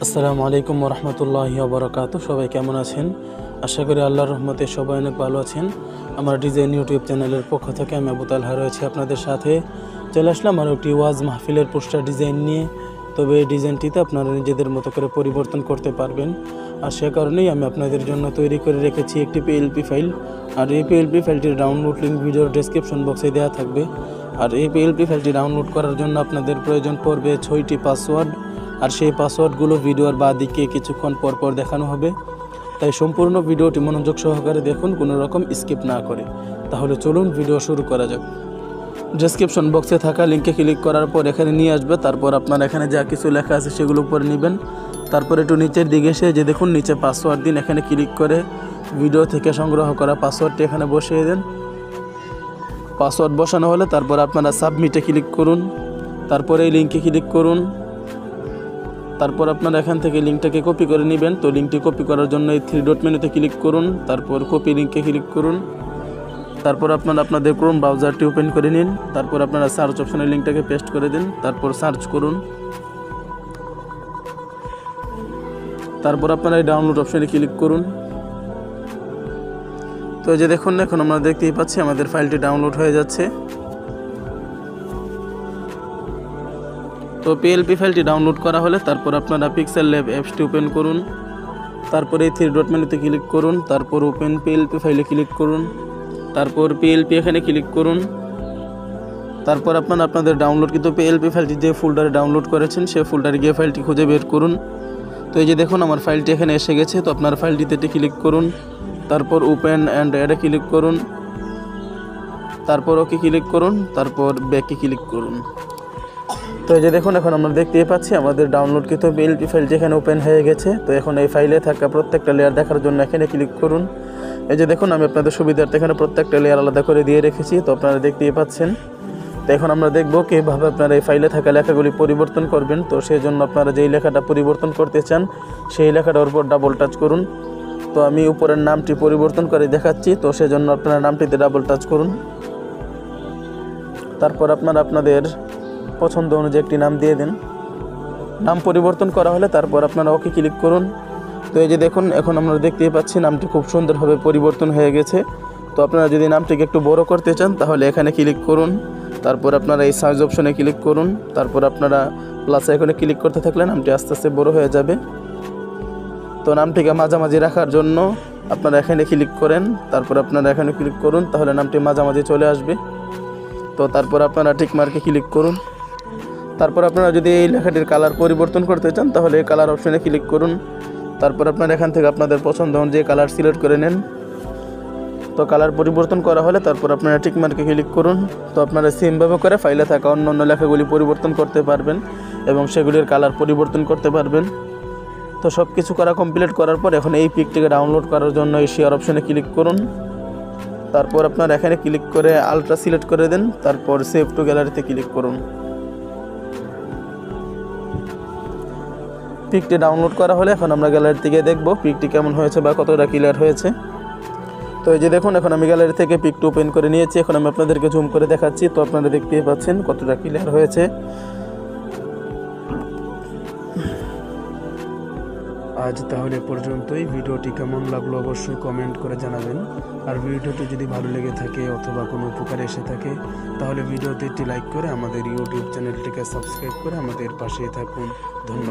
আসসালামু আলাইকুম রহমতুল্লাহি ওয়া বারাকাতুহু। সবাই কেমন আছেন? আশা করি আল্লাহর রহমতে সবাই অনেক ভালো আছেন। আমার ডিজাইন ইউটিউব চ্যানেলের পক্ষ থেকে আমি আবু তালহা রয়েছি আপনাদের সাথে। চলে আসলাম আরও একটি ওয়াজ মাহফিলের পোস্টার ডিজাইন নিয়ে। তবে এই ডিজাইনটিতে আপনারা নিজেদের মতো করে পরিবর্তন করতে পারবেন, আর সে কারণেই আমি আপনাদের জন্য তৈরি করে রেখেছি একটি পিএলপি ফাইল। আর এই পিএলপি ফাইলটির ডাউনলোড লিঙ্ক ভিডিওর ডেসক্রিপশন বক্সে দেওয়া থাকবে। আর এই পিএলপি ফাইলটি ডাউনলোড করার জন্য আপনাদের প্রয়োজন পড়বে 6টি পাসওয়ার্ড। আর সেই পাসওয়ার্ডগুলো ভিডিওর বাঁদিকে কিছুক্ষণ পর পর দেখানো হবে, তাই সম্পূর্ণ ভিডিওটি মনোযোগ সহকারে দেখুন, কোনো রকম স্কিপ না করে। তাহলে চলুন ভিডিও শুরু করা যাক। ডেসক্রিপশন বক্সে থাকা লিঙ্কে ক্লিক করার পর এখানে নিয়ে আসবে। তারপর আপনার এখানে যা কিছু লেখা আছে সেগুলো উপরে নেবেন। তারপর একটু নিচের দিকে এসে যে দেখুন নিচে পাসওয়ার্ড দিন, এখানে ক্লিক করে ভিডিও থেকে সংগ্রহ করা পাসওয়ার্ডটি এখানে বসিয়ে দেন। পাসওয়ার্ড বসানো হলে তারপর আপনারা সাবমিটে ক্লিক করুন। তারপরে এই লিঙ্কে ক্লিক করুন। তারপর আপনারা এখান থেকে লিঙ্কটাকে কপি করে নেবেন। তো লিঙ্কটি কপি করার জন্য এই 3 ডট মেনুতে ক্লিক করুন, তারপর কপি লিঙ্কে ক্লিক করুন। তারপর আপনারা আপনাদের ক্রোম ব্রাউজারটি ওপেন করে নিন। তারপর আপনারা সার্চ অপশনে লিঙ্কটাকে পেস্ট করে দিন, তারপর সার্চ করুন। তারপর আপনারা এই ডাউনলোড অপশনে ক্লিক করুন। তো এই যে দেখুন এখন আমরা দেখতেই পাচ্ছি আমাদের ফাইলটি ডাউনলোড হয়ে যাচ্ছে। তো পিএলপি ফাইলটি ডাউনলোড করা হলে তারপর আপনারা পিক্সেল ল্যাব অ্যাপসটি ওপেন করুন। তারপরে এই 3 ডট মেনুতে ক্লিক করুন, তারপর ওপেন পিএলপি ফাইলে ক্লিক করুন। তারপর পিএলপি এখানে ক্লিক করুন। তারপর আপনারা আপনাদের ডাউনলোড কিন্তু পিএলপি ফাইলটি যে ফোল্ডারে ডাউনলোড করেছেন সেই ফোল্ডারে গিয়ে ফাইলটি খুঁজে বের করুন। তো এই যে দেখুন আমার ফাইলটি এখানে এসে গেছে। তো আপনার ফাইলটিতে ক্লিক করুন, তারপর ওপেন অ্যান্ড অ্যাডে ক্লিক করুন, তারপর ওকে ক্লিক করুন, তারপর ব্যাকে ক্লিক করুন। তো এই যে দেখুন এখন আমরা দেখতেই পাচ্ছি আমাদের ডাউনলোডকৃত পিএলপি ফাইল যেখানে ওপেন হয়ে গেছে। তো এখন এই ফাইলে থাকা প্রত্যেকটা লেয়ার দেখার জন্য এখানে ক্লিক করুন। এই যে দেখুন আমি আপনাদের সুবিধার্থে এখানে প্রত্যেকটা লেয়ার আলাদা করে দিয়ে রেখেছি, তো আপনারা দেখতেই পাচ্ছেন। তো এখন আমরা দেখব কীভাবে আপনারা এই ফাইলে থাকা লেখাগুলি পরিবর্তন করবেন। তো সেই জন্য আপনারা যেই লেখাটা পরিবর্তন করতে চান সেই লেখাটার উপর ডাবল টাচ করুন। তো আমি উপরের নামটি পরিবর্তন করে দেখাচ্ছি, তো সেজন্য আপনারা নামটিতে ডাবল টাচ করুন। তারপর আপনারা আপনাদের পছন্দ অনুযায়ী একটি নাম দিয়ে দিন। নাম পরিবর্তন করা হলে তারপর আপনারা ওকে ক্লিক করুন। তো এই যে দেখুন এখন আমরা দেখতেই পাচ্ছি নামটি খুব সুন্দরভাবে পরিবর্তন হয়ে গেছে। তো আপনারা যদি নামটিকে একটু বড় করতে চান তাহলে এখানে ক্লিক করুন। তারপর আপনারা এই সাইজ অপশনে ক্লিক করুন। তারপর আপনারা প্লাস আইকনে ক্লিক করতে থাকলে নামটি আস্তে আস্তে বড় হয়ে যাবে। তো নামটিকে মাঝামাঝি রাখার জন্য আপনারা এখানে ক্লিক করেন, তারপর আপনারা এখানে ক্লিক করুন, তাহলে নামটি মাঝামাঝি চলে আসবে। তো তারপর আপনারা টিক মার্কে ক্লিক করুন। তারপর আপনারা যদি এই লেখাটির কালার পরিবর্তন করতে চান তাহলে এই কালার অপশনে ক্লিক করুন। তারপর আপনারা এখান থেকে আপনাদের পছন্দ অনুযায়ী কালার সিলেক্ট করে নেন। তো কালার পরিবর্তন করা হলে তারপর আপনারা টিক মার্কে ক্লিক করুন। তো আপনারা সেমভাবে করে ফাইলে থাকা অন্য লেখাগুলি পরিবর্তন করতে পারবেন এবং সেগুলির কালার পরিবর্তন করতে পারবেন। তো সব কিছু করা কমপ্লিট করার পর এখন এই পিকটিকে ডাউনলোড করার জন্য এই শেয়ার অপশনে ক্লিক করুন। তারপর আপনারা এখানে ক্লিক করে আলট্রা সিলেক্ট করে দেন, তারপর সেভ টু গ্যালারিতে ক্লিক করুন। পিকটি ডাউনলোড করা হলে এখন আমরা গ্যালারি থেকে দেখব পিকটি কেমন হয়েছে বা কতটা ক্লিয়ার হয়েছে। তো এই যে দেখুন এখন আমি গ্যালারি থেকে পিকটি ওপেন করে নিয়েছি। এখন আমি আপনাদেরকে জুম করে দেখাচ্ছি, তো আপনারা দেখতেই পাচ্ছেন কতটা ক্লিয়ার হয়েছে। আজ তাহলে পর্যন্তই। ভিডিওটি কেমন লাগলো অবশ্যই কমেন্ট করে জানাবেন। আর ভিডিওটি যদি ভালো লেগে থাকে অথবা কোনো উপকারে এসে থাকে তাহলে ভিডিওতে একটি লাইক করে আমাদের ইউটিউব চ্যানেলটিকে সাবস্ক্রাইব করে আমাদের পাশেই থাকুন। ধন্যবাদ।